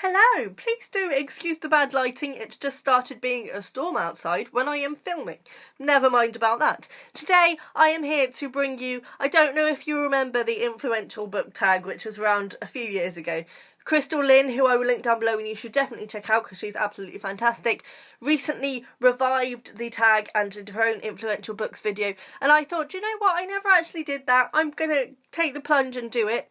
Hello, please do excuse the bad lighting, it's just started being a storm outside when I am filming. Never mind about that. Today I am here to bring you, I don't know if you remember the influential book tag which was around a few years ago. Crystal Lynn, who I will link down below and you should definitely check out because she's absolutely fantastic, recently revived the tag and did her own influential books video, and I thought, you know what, I never actually did that, I'm gonna take the plunge and do it.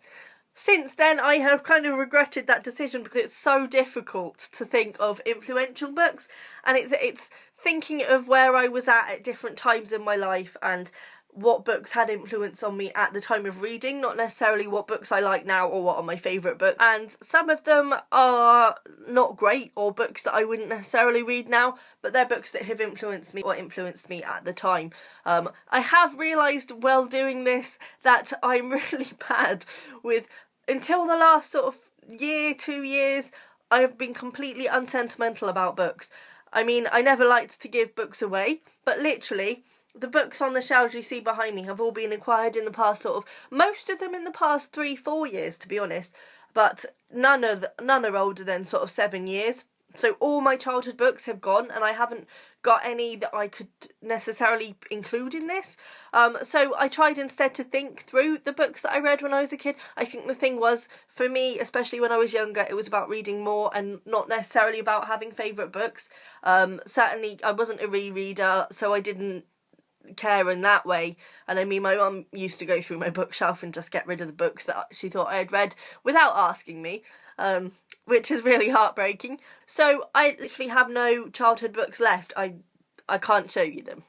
Since then, I have kind of regretted that decision because it's so difficult to think of influential books, and it's thinking of where I was at different times in my life and what books had influence on me at the time of reading, not necessarily what books I like now or what are my favourite books. And some of them are not great or books that I wouldn't necessarily read now, but they're books that have influenced me or influenced me at the time. I have realised while doing this that I'm really bad with, until the last sort of year, 2 years, I have been completely unsentimental about books. I mean, I never liked to give books away, but literally the books on the shelves you see behind me have all been acquired in the past most of them in the past 3-4 years, to be honest, but none are older than sort of 7 years. So all my childhood books have gone and I haven't got any that I could necessarily include in this. So I tried instead to think through the books that I read when I was a kid. I think the thing was, for me, especially when I was younger, it was about reading more and not necessarily about having favourite books. Certainly I wasn't a rereader, so I didn't care in that way, and I mean my mum used to go through my bookshelf and just get rid of the books that she thought I had read without asking me, which is really heartbreaking. So I literally have no childhood books left. I can't show you them.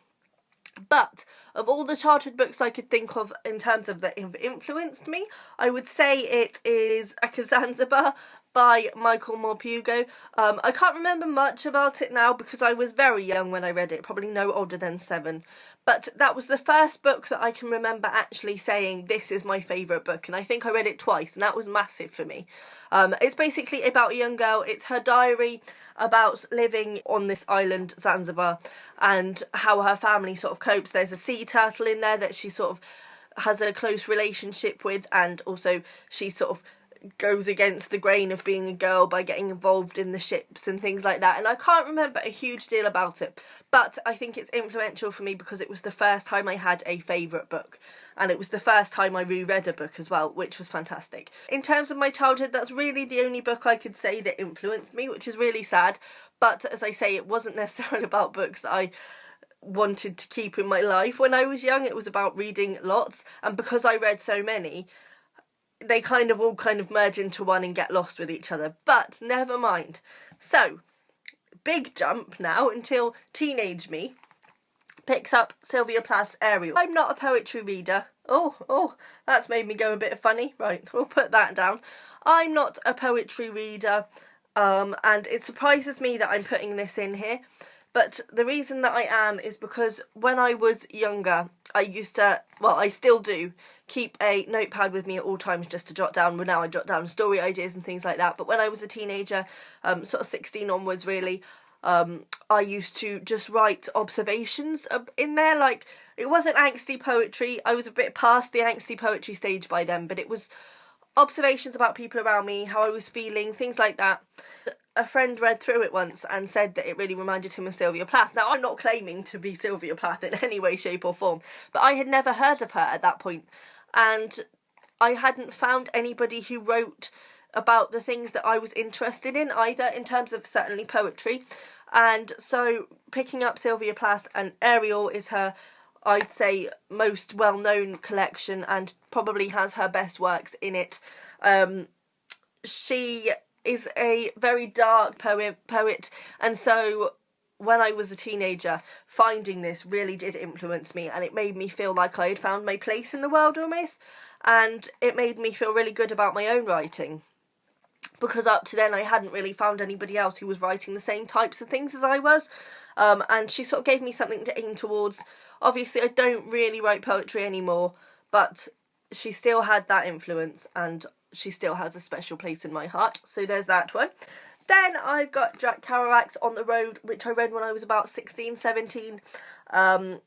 But of all the childhood books I could think of in terms of that have influenced me, I would say it is Wreck of Zanzibar by Michael Morpurgo. I can't remember much about it now because I was very young when I read it, probably no older than 7. But that was the first book that I can remember actually saying, this is my favourite book, and I think I read it twice, and that was massive for me. It's basically about a young girl. It's her diary about living on this island, Zanzibar, and how her family sort of copes. There's a sea turtle in there that she sort of has a close relationship with, and also she sort of goes against the grain of being a girl by getting involved in the ships and things like that, and I can't remember a huge deal about it, but I think it's influential for me because it was the first time I had a favourite book, and it was the first time I reread a book as well, which was fantastic. In terms of my childhood, that's really the only book I could say that influenced me, which is really sad, but as I say, it wasn't necessarily about books that I wanted to keep in my life when I was young. It was about reading lots, and because I read so many, they all merge into one and get lost with each other, but never mind. So, big jump now until teenage me picks up Sylvia Plath's Ariel. I'm not a poetry reader. Oh, that's made me go a bit funny. Right, we'll put that down. I'm not a poetry reader, and it surprises me that I'm putting this in here. But the reason that I am is because when I was younger, I used to, well, I still do, keep a notepad with me at all times just to jot down. Well, now I jot down story ideas and things like that. But when I was a teenager, sort of 16 onwards really, I used to just write observations in there. Like, it wasn't angsty poetry. I was a bit past the angsty poetry stage by then, but it was observations about people around me, how I was feeling, things like that. A friend read through it once and said that it really reminded him of Sylvia Plath. Now, I'm not claiming to be Sylvia Plath in any way, shape or form, but I had never heard of her at that point, and I hadn't found anybody who wrote about the things that I was interested in either, in terms of certainly poetry. And so picking up Sylvia Plath, and Ariel is her, I'd say, most well-known collection and probably has her best works in it. She is a very dark poet, and so when I was a teenager, finding this really did influence me, and it made me feel like I had found my place in the world almost, and it made me feel really good about my own writing, because up to then I hadn't really found anybody else who was writing the same types of things as I was, and she sort of gave me something to aim towards. Obviously I don't really write poetry anymore, but she still had that influence, and she still has a special place in my heart. So there's that one. Then I've got Jack Kerouac's On the Road, which I read when I was about 16, 17. And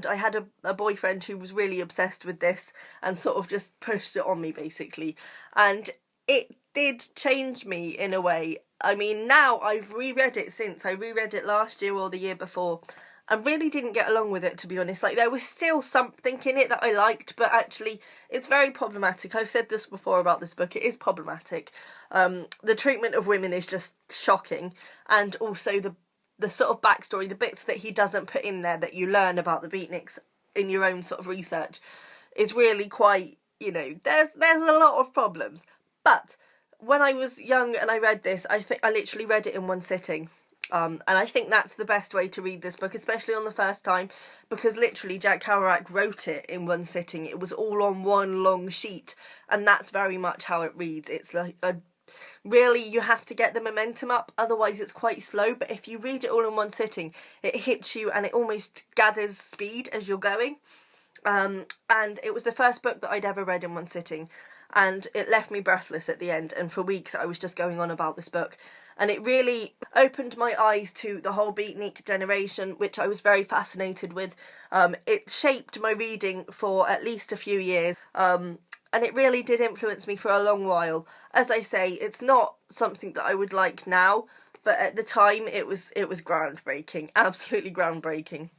I had a boyfriend who was really obsessed with this and sort of just pushed it on me, basically. And it did change me in a way. I mean, now I've reread it since. I reread it last year or the year before, and really didn't get along with it, to be honest. Like, there was still something in it that I liked, but actually it's very problematic. I've said this before about this book. It is problematic. The treatment of women is just shocking, and also the sort of backstory, the bits that he doesn't put in there that you learn about the beatniks in your own sort of research, is really quite, you know, there's a lot of problems. But when I was young and I read this, I think I literally read it in one sitting. And I think that's the best way to read this book, especially on the first time, because literally Jack Kerouac wrote it in one sitting. It was all on one long sheet, and that's very much how it reads. It's like really, you have to get the momentum up, otherwise it's quite slow. But if you read it all in one sitting, it hits you and it almost gathers speed as you're going. And it was the first book that I'd ever read in one sitting, and it left me breathless at the end, and for weeks I was just going on about this book. And it really opened my eyes to the whole beatnik generation, which I was very fascinated with. It shaped my reading for at least a few years, and it really did influence me for a long while. As I say, it's not something that I would like now, but at the time it was groundbreaking, absolutely groundbreaking.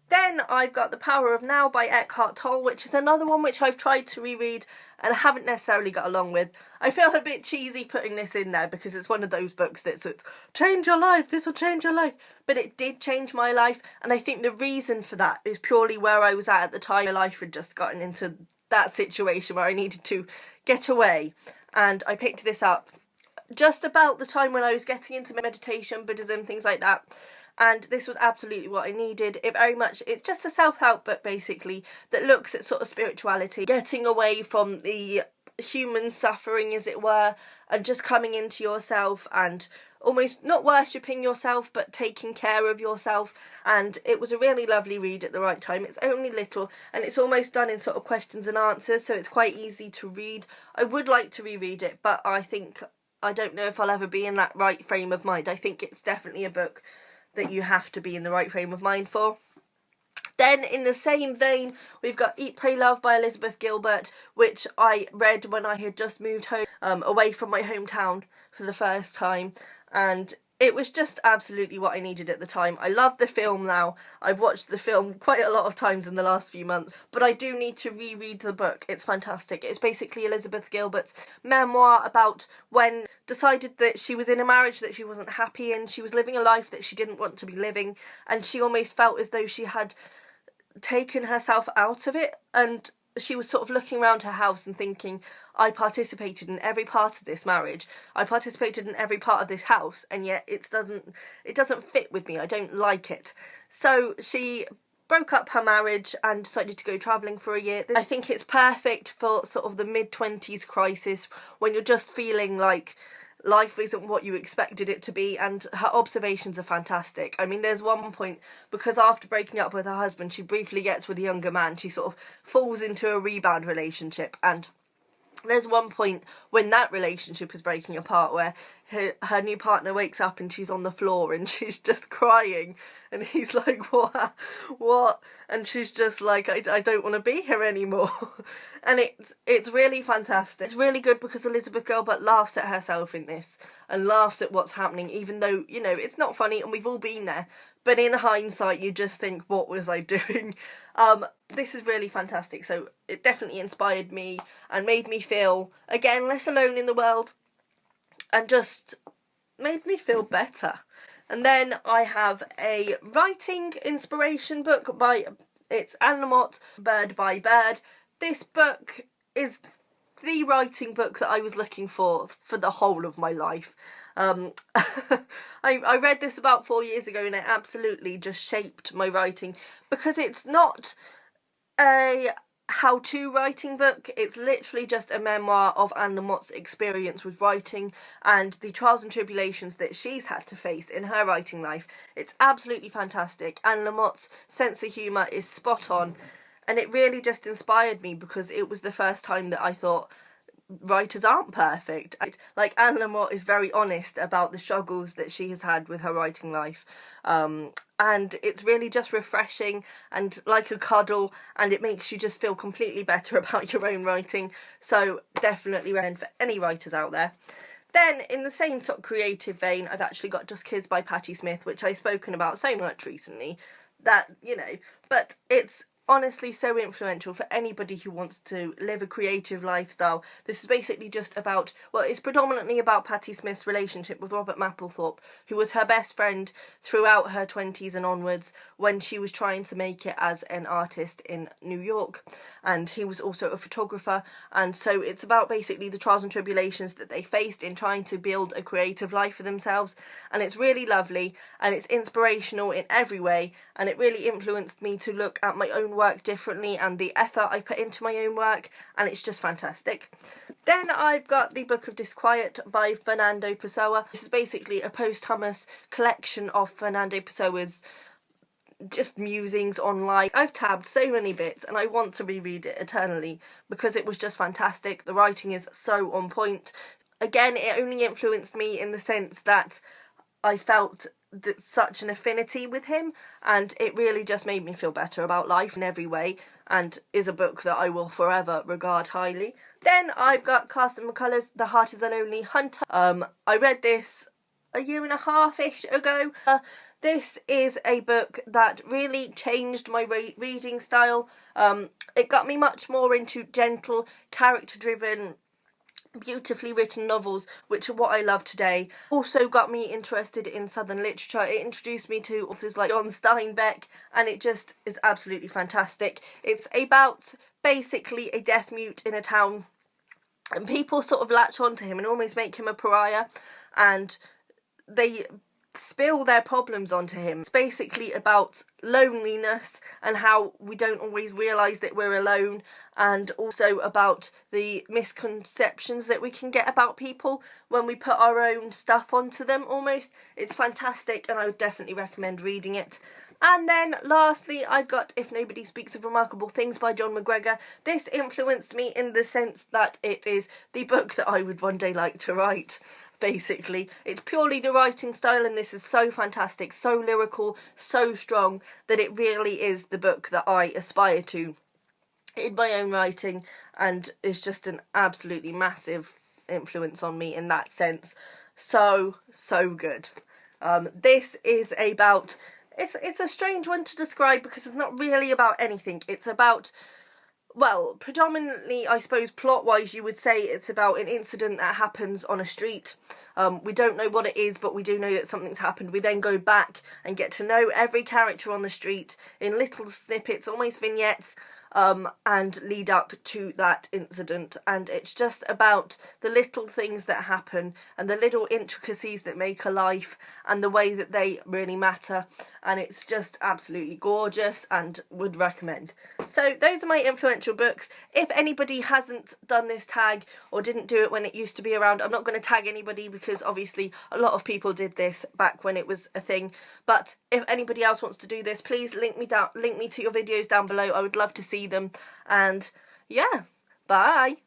Then I've got The Power of Now by Eckhart Tolle, which is another one which I've tried to reread and haven't necessarily got along with. I feel a bit cheesy putting this in there because it's one of those books that's change your life, this will change your life. But it did change my life, and I think the reason for that is purely where I was at the time. My life had just gotten into that situation where I needed to get away, and I picked this up just about the time when I was getting into meditation, Buddhism, things like that. And this was absolutely what I needed. It's just a self-help book, basically, that looks at sort of spirituality, getting away from the human suffering, as it were, and just coming into yourself and almost not worshipping yourself, but taking care of yourself. And it was a really lovely read at the right time. It's only little, and it's almost done in sort of questions and answers, so it's quite easy to read. I would like to reread it, but I don't know if I'll ever be in that right frame of mind. I think it's definitely a book that you have to be in the right frame of mind for. Then in the same vein, we've got Eat, Pray, Love by Elizabeth Gilbert, which I read when I had just moved home, away from my hometown for the first time, and it was just absolutely what I needed at the time. I love the film now. I've watched the film quite a lot of times in the last few months, but I do need to reread the book. It's fantastic. It's basically Elizabeth Gilbert's memoir about when decided that she was in a marriage that she wasn't happy in. She was living a life that she didn't want to be living, and she almost felt as though she had taken herself out of it, and she was sort of looking around her house and thinking, I participated in every part of this marriage, I participated in every part of this house, and yet it doesn't fit with me, I don't like it. So she broke up her marriage and decided to go travelling for a year. I think it's perfect for sort of the mid-20s crisis, when you're just feeling like life isn't what you expected it to be, and her observations are fantastic. I mean, there's one point, because after breaking up with her husband, she briefly gets with a younger man, she sort of falls into a rebound relationship, and there's one point when that relationship is breaking apart where her new partner wakes up and she's on the floor and she's just crying, and he's like, what? And she's just like, I don't want to be here anymore. And it's really fantastic. It's really good because Elizabeth Gilbert laughs at herself in this and laughs at what's happening, even though, you know, it's not funny and we've all been there. But in hindsight, you just think, what was I doing? This is really fantastic. So it definitely inspired me and made me feel, again, less alone in the world, and just made me feel better. And then I have a writing inspiration book it's Anne Lamott, Bird by Bird. This book is the writing book that I was looking for the whole of my life. I read this about 4 years ago, and it absolutely just shaped my writing, because it's not a how-to writing book. It's literally just a memoir of Anne Lamott's experience with writing and the trials and tribulations that she's had to face in her writing life. It's absolutely fantastic. Anne Lamott's sense of humour is spot on, and it really just inspired me, because it was the first time that I thought, writers aren't perfect. Like, Anne Lamott is very honest about the struggles that she has had with her writing life, and it's really just refreshing and like a cuddle, and it makes you just feel completely better about your own writing. So definitely recommend for any writers out there. Then, in the same sort of creative vein, I've actually got Just Kids by Patti Smith, which I've spoken about so much recently that, you know, but it's honestly so influential for anybody who wants to live a creative lifestyle. This is basically just about, well, it's predominantly about Patti Smith's relationship with Robert Mapplethorpe, who was her best friend throughout her 20s and onwards when she was trying to make it as an artist in New York. And he was also a photographer, and so it's about basically the trials and tribulations that they faced in trying to build a creative life for themselves. And it's really lovely, and it's inspirational in every way, and it really influenced me to look at my own work differently and the effort I put into my own work, and it's just fantastic. Then I've got The Book of Disquiet by Fernando Pessoa. This is basically a posthumous collection of Fernando Pessoa's just musings on life. I've tabbed so many bits and I want to reread it eternally because it was just fantastic. The writing is so on point. Again, it only influenced me in the sense that I felt such an affinity with him, and it really just made me feel better about life in every way, and is a book that I will forever regard highly. Then I've got Carsten McCullers' The Heart is a Lonely Hunter. I read this a year and a half-ish ago. This is a book that really changed my reading style. It got me much more into gentle, character-driven, beautifully written novels, which are what I love today. Also got me interested in Southern literature. It introduced me to authors like John Steinbeck, and it just is absolutely fantastic. It's about basically a deaf mute in a town, and people sort of latch onto him and almost make him a pariah, and they spill their problems onto him. It's basically about loneliness and how we don't always realise that we're alone, and also about the misconceptions that we can get about people when we put our own stuff onto them almost. It's fantastic, and I would definitely recommend reading it. And then lastly, I've got If Nobody Speaks of Remarkable Things by John McGregor. This influenced me in the sense that it is the book that I would one day like to write. Basically, it's purely the writing style, and this is so fantastic, so lyrical, so strong, that it really is the book that I aspire to in my own writing, and is just an absolutely massive influence on me in that sense. So good. This is about, it's a strange one to describe because it's not really about anything. It's about, well, predominantly, I suppose, plot-wise, you would say it's about an incident that happens on a street. We don't know what it is, but we do know that something's happened. We then go back and get to know every character on the street in little snippets, almost vignettes, and lead up to that incident. And it's just about the little things that happen and the little intricacies that make a life and the way that they really matter. And it's just absolutely gorgeous, and would recommend. So those are my influential books. If anybody hasn't done this tag or didn't do it when it used to be around, I'm not going to tag anybody because obviously a lot of people did this back when it was a thing. But if anybody else wants to do this, please link me to your videos down below. I would love to see them. And yeah, bye.